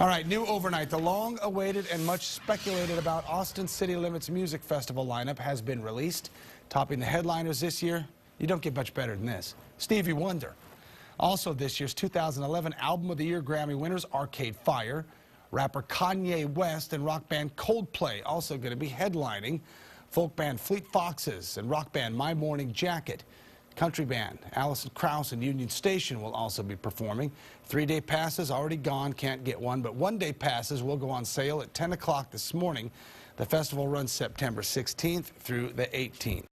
All right, new overnight. The long-awaited and much speculated about Austin City Limits Music Festival lineup has been released. Topping the headliners this year, you don't get much better than this. Stevie Wonder. Also this year's 2011 Album of the Year Grammy winners, Arcade Fire. Rapper Kanye West and rock band Coldplay also going to be headlining. Folk band Fleet Foxes and rock band My Morning Jacket. Country band Alison Krauss and Union Station will also be performing. 3-day passes already gone, can't get one, but 1-day passes will go on sale at 10 o'clock this morning. The festival runs September 16th through the 18th.